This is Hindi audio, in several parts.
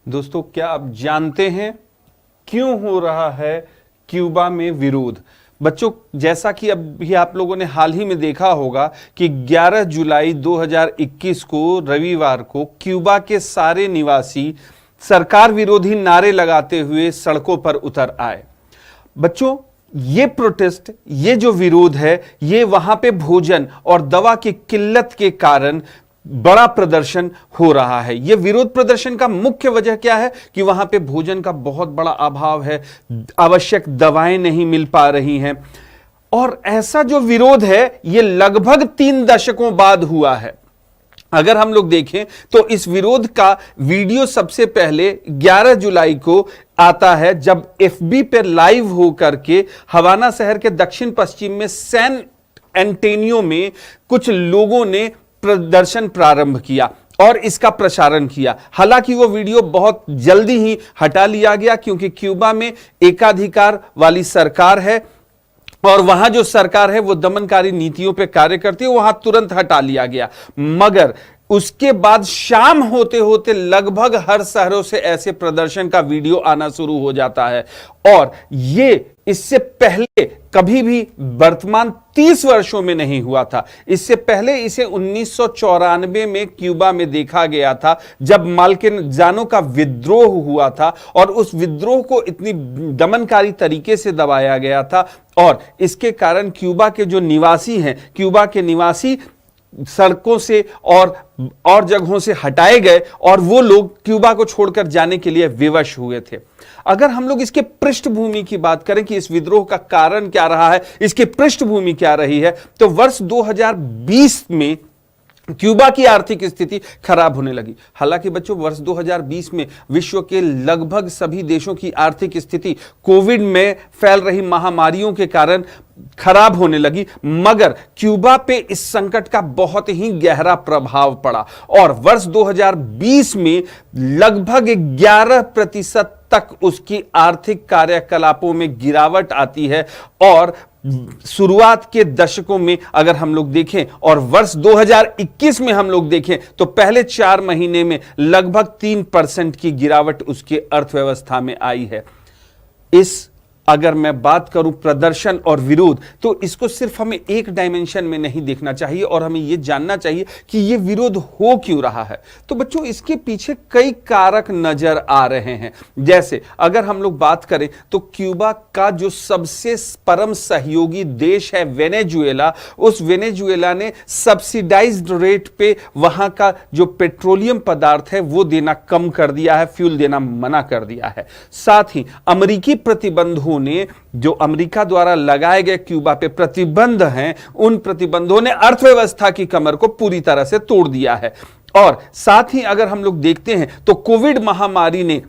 दोस्तों, क्या आप जानते हैं क्यों हो रहा है क्यूबा में विरोध? बच्चों, जैसा कि अभी आप लोगों ने हाल ही में देखा होगा कि 11 जुलाई 2021 को रविवार को क्यूबा के सारे निवासी सरकार विरोधी नारे लगाते हुए सड़कों पर उतर आए। बच्चों, ये प्रोटेस्ट, ये जो विरोध है, ये वहां पे भोजन और दवा की किल्लत के कारण बड़ा प्रदर्शन हो रहा है। यह विरोध प्रदर्शन का मुख्य वजह क्या है कि वहां पे भोजन का बहुत बड़ा अभाव है, आवश्यक दवाएं नहीं मिल पा रही हैं। और ऐसा जो विरोध है यह लगभग 3 दशकों बाद हुआ है। अगर हम लोग देखें तो इस विरोध का वीडियो सबसे पहले 11 जुलाई को आता है, जब एफबी पर लाइव होकर के हवाना शहर के दक्षिण पश्चिम में सैन एंटोनियो में कुछ लोगों ने प्रदर्शन प्रारंभ किया और इसका प्रसारण किया। हालांकि वो वीडियो बहुत जल्दी ही हटा लिया गया, क्योंकि क्यूबा में एकाधिकार वाली सरकार है और वहां जो सरकार है वो दमनकारी नीतियों पे कार्य करती है, वहां तुरंत हटा लिया गया। मगर उसके बाद शाम होते होते लगभग हर शहरों से ऐसे प्रदर्शन का वीडियो आना शुरू हो जाता है। और ये इससे पहले कभी भी वर्तमान 30 वर्षों में नहीं हुआ था। इससे पहले इसे 1994 में क्यूबा में देखा गया था, जब माल्केजानो का विद्रोह हुआ था और उस विद्रोह को इतनी दमनकारी तरीके से दबाया गया था और इसके कारण क्यूबा के जो निवासी हैं, क्यूबा के निवासी सड़कों से और जगहों से हटाए गए और वो लोग क्यूबा को छोड़कर जाने के लिए विवश हुए थे। अगर हम लोग इसके पृष्ठभूमि की बात करें कि इस विद्रोह का कारण क्या रहा है, इसकी पृष्ठभूमि क्या रही है, तो वर्ष 2020 में क्यूबा की आर्थिक स्थिति खराब होने लगी। हालांकि बच्चों, वर्ष 2020 में विश्व के लगभग सभी देशों की आर्थिक स्थिति कोविड में फैल रही महामारियों के कारण खराब होने लगी, मगर क्यूबा पे इस संकट का बहुत ही गहरा प्रभाव पड़ा और वर्ष 2020 में लगभग 11% तक उसकी आर्थिक कार्यकलापों में गिरावट आती है। और शुरुआत के दशकों में अगर हम लोग देखें और वर्ष 2021 में हम लोग देखें तो पहले 4 महीने में लगभग 3% की गिरावट उसकी अर्थव्यवस्था में आई है। अगर मैं बात करूं प्रदर्शन और विरोध, तो इसको सिर्फ हमें एक डायमेंशन में नहीं देखना चाहिए और हमें यह जानना चाहिए कि यह विरोध हो क्यों रहा है। तो बच्चों, इसके पीछे कई कारक नजर आ रहे हैं। जैसे अगर हम लोग बात करें तो क्यूबा का जो सबसे परम सहयोगी देश है वेनेजुएला, उस वेनेजुएला ने सब्सिडाइज्ड रेट पे वहां का जो पेट्रोलियम पदार्थ है वो देना कम कर दिया है, फ्यूल देना मना कर दिया है। साथ ही अमेरिकी प्रतिबंधों ने, जो अमेरिका द्वारा लगाए गए क्यूबा पे प्रतिबंध हैं, उन प्रतिबंधों ने अर्थव्यवस्था की कमर को पूरी तरह से तोड़ दिया है। और साथ ही अगर हम लोग देखते हैं तो कोविड महामारी ने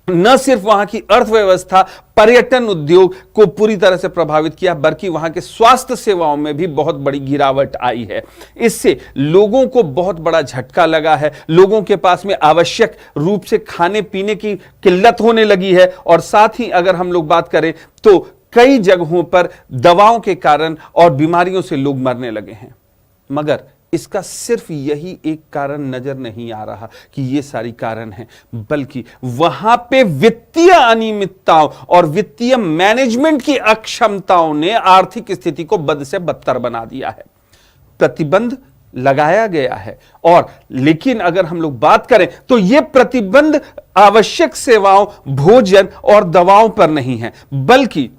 न सिर्फ वहां की अर्थव्यवस्था, पर्यटन उद्योग को पूरी तरह से प्रभावित किया, बल्कि वहां के स्वास्थ्य सेवाओं में भी बहुत बड़ी गिरावट आई है। इससे लोगों को बहुत बड़ा झटका लगा है, लोगों के पास में आवश्यक रूप से खाने पीने की किल्लत होने लगी है। और साथ ही अगर हम लोग बात करें तो कई जगहों पर दवाओं के कारण और बीमारियों से लोग मरने लगे हैं। मगर इसका सिर्फ यही एक कारण नजर नहीं आ रहा कि ये सारी कारण हैं, बल्कि वहां पे वित्तीय अनियमितताओं और वित्तीय मैनेजमेंट की अक्षमताओं ने आर्थिक स्थिति को बद से बदतर बना दिया है। प्रतिबंध लगाया गया है और लेकिन अगर हम लोग बात करें तो यह प्रतिबंध आवश्यक सेवाओं, भोजन और दवाओं पर नहीं है, बल्कि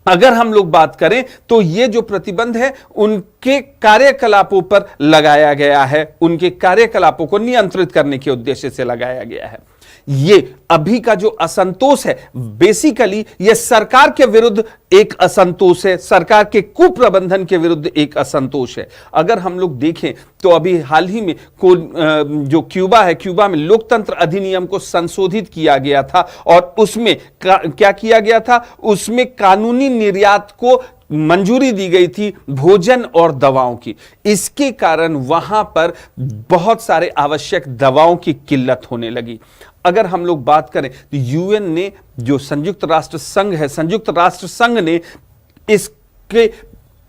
अगर हम लोग बात करें तो ये जो प्रतिबंध है उनके कार्यकलापों पर लगाया गया है, उनके कार्यकलापों को नियंत्रित करने के उद्देश्य से लगाया गया है। ये अभी का जो असंतोष है, बेसिकली ये सरकार के विरुद्ध एक असंतोष है, सरकार के कुप्रबंधन के विरुद्ध एक असंतोष है। अगर हम लोग देखें तो अभी हाल ही में जो क्यूबा है, क्यूबा में लोकतंत्र अधिनियम को संशोधित किया गया था और उसमें क्या किया गया था, उसमें कानूनी निर्यात को मंजूरी दी गई थी भोजन और दवाओं की। इसके कारण वहां पर बहुत सारे आवश्यक दवाओं की किल्लत होने लगी। अगर हम लोग बात करें तो यूएन ने, जो संयुक्त राष्ट्र संघ है, संयुक्त राष्ट्र संघ ने इसके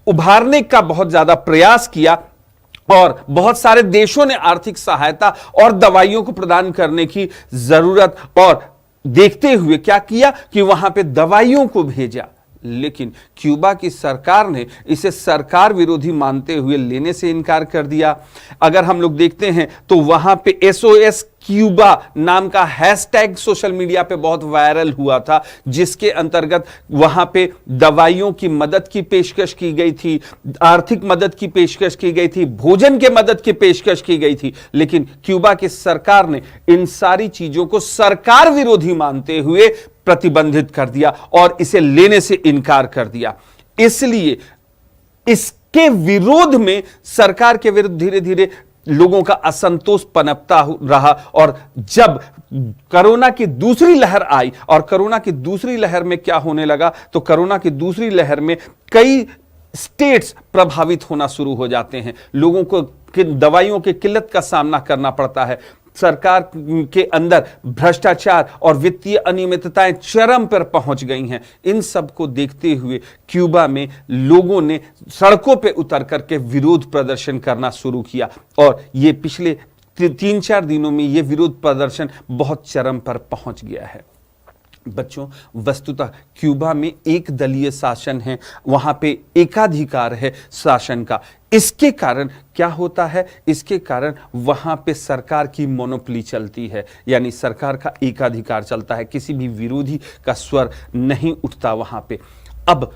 उभारने का बहुत ज्यादा प्रयास किया और बहुत सारे देशों ने आर्थिक सहायता और दवाइयों को प्रदान करने की जरूरत और देखते हुए क्या किया कि वहां पे दवाइयों को भेजा, लेकिन क्यूबा की सरकार ने इसे सरकार विरोधी मानते हुए लेने से इनकार कर दिया। अगर हम लोग देखते हैं तो वहां पे SOS क्यूबा नाम का हैशटैग सोशल मीडिया पे बहुत वायरल हुआ था, जिसके अंतर्गत वहां पे दवाइयों की मदद की पेशकश की गई थी, आर्थिक मदद की पेशकश की गई थी, भोजन के मदद की पेशकश की गई थी। लेकिन क्यूबा की सरकार ने इन सारी चीजों को सरकार विरोधी मानते हुए प्रतिबंधित कर दिया और इसे लेने से इनकार कर दिया। इसलिए इसके विरोध में सरकार के विरुद्ध धीरे धीरे लोगों का असंतोष पनपता रहा और जब कोरोना की दूसरी लहर आई, और कोरोना की दूसरी लहर में क्या होने लगा, तो कोरोना की दूसरी लहर में कई स्टेट्स प्रभावित होना शुरू हो जाते हैं, लोगों को दवाइयों की किल्लत का सामना करना पड़ता है, सरकार के अंदर भ्रष्टाचार और वित्तीय अनियमितताएं चरम पर पहुंच गई हैं। इन सब को देखते हुए क्यूबा में लोगों ने सड़कों पे उतर करके विरोध प्रदर्शन करना शुरू किया और ये पिछले 3-4 दिनों में ये विरोध प्रदर्शन बहुत चरम पर पहुंच गया है। बच्चों, वस्तुतः क्यूबा में एक दलीय शासन है, वहां पे एकाधिकार है शासन का। इसके कारण क्या होता है, इसके कारण वहां पे सरकार की मोनोपोली चलती है, यानी सरकार का एकाधिकार चलता है, किसी भी विरोधी का स्वर नहीं उठता वहां पे। अब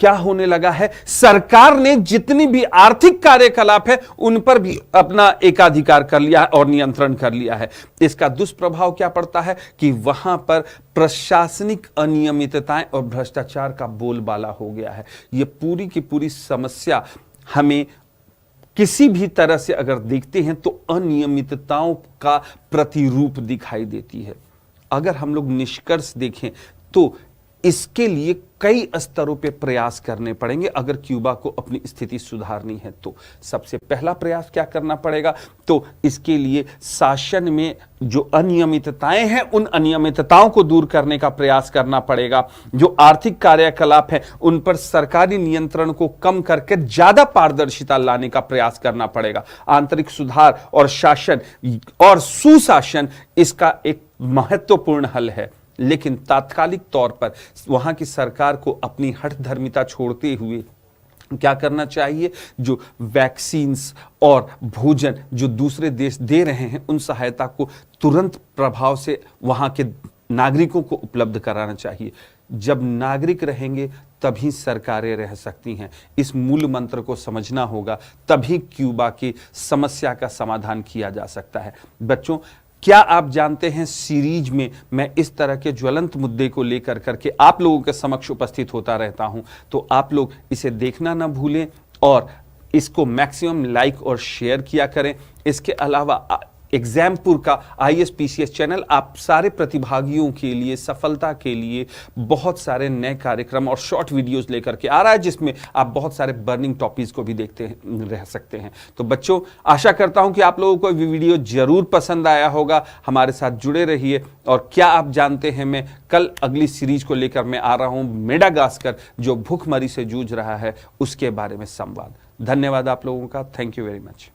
क्या होने लगा है, सरकार ने जितनी भी आर्थिक कार्यकलाप है उन पर भी अपना एकाधिकार कर लिया और नियंत्रण कर लिया है। इसका दुष्प्रभाव क्या पड़ता है कि वहां पर प्रशासनिक अनियमितताएं और भ्रष्टाचार का बोलबाला हो गया है। यह पूरी की पूरी समस्या हमें किसी भी तरह से अगर देखते हैं तो अनियमितताओं का प्रतिरूप दिखाई देती है। अगर हम लोग निष्कर्ष देखें तो इसके लिए कई स्तरों पे प्रयास करने पड़ेंगे अगर क्यूबा को अपनी स्थिति सुधारनी है तो। सबसे पहला प्रयास क्या करना पड़ेगा, तो इसके लिए शासन में जो अनियमितताएं हैं उन अनियमितताओं को दूर करने का प्रयास करना पड़ेगा। जो आर्थिक कार्यकलाप है उन पर सरकारी नियंत्रण को कम करके ज्यादा पारदर्शिता लाने का प्रयास करना पड़ेगा। आंतरिक सुधार और शासन और सुशासन इसका एक महत्वपूर्ण हल है, लेकिन तात्कालिक तौर पर वहां की सरकार को अपनी हठधर्मिता छोड़ते हुए क्या करना चाहिए, जो वैक्सीन्स और भोजन जो दूसरे देश दे रहे हैं उन सहायता को तुरंत प्रभाव से वहां के नागरिकों को उपलब्ध कराना चाहिए। जब नागरिक रहेंगे तभी सरकारें रह सकती हैं। इस मूल मंत्र को समझना होगा, तभी क्यूबा की समस्या का समाधान किया जा सकता है। बच्चों, क्या आप जानते हैं सीरीज में मैं इस तरह के ज्वलंत मुद्दे को लेकर करके आप लोगों के समक्ष उपस्थित होता रहता हूं, तो आप लोग इसे देखना ना भूलें और इसको मैक्सिमम लाइक और शेयर किया करें। इसके अलावा एग्जामपुर का ISPCS चैनल आप सारे प्रतिभागियों के लिए, सफलता के लिए बहुत सारे नए कार्यक्रम और शॉर्ट वीडियोस लेकर के आ रहा है, जिसमें आप बहुत सारे बर्निंग टॉपिक्स को भी देखते रह सकते हैं। तो बच्चों, आशा करता हूं कि आप लोगों को ये वीडियो जरूर पसंद आया होगा। हमारे साथ जुड़े रहिए। और क्या आप जानते हैं, मैं कल अगली सीरीज को लेकर मैं आ रहा हूं, मेडागास्कर जो भूखमरी से जूझ रहा है उसके बारे में संवाद। धन्यवाद आप लोगों का। Thank you very much.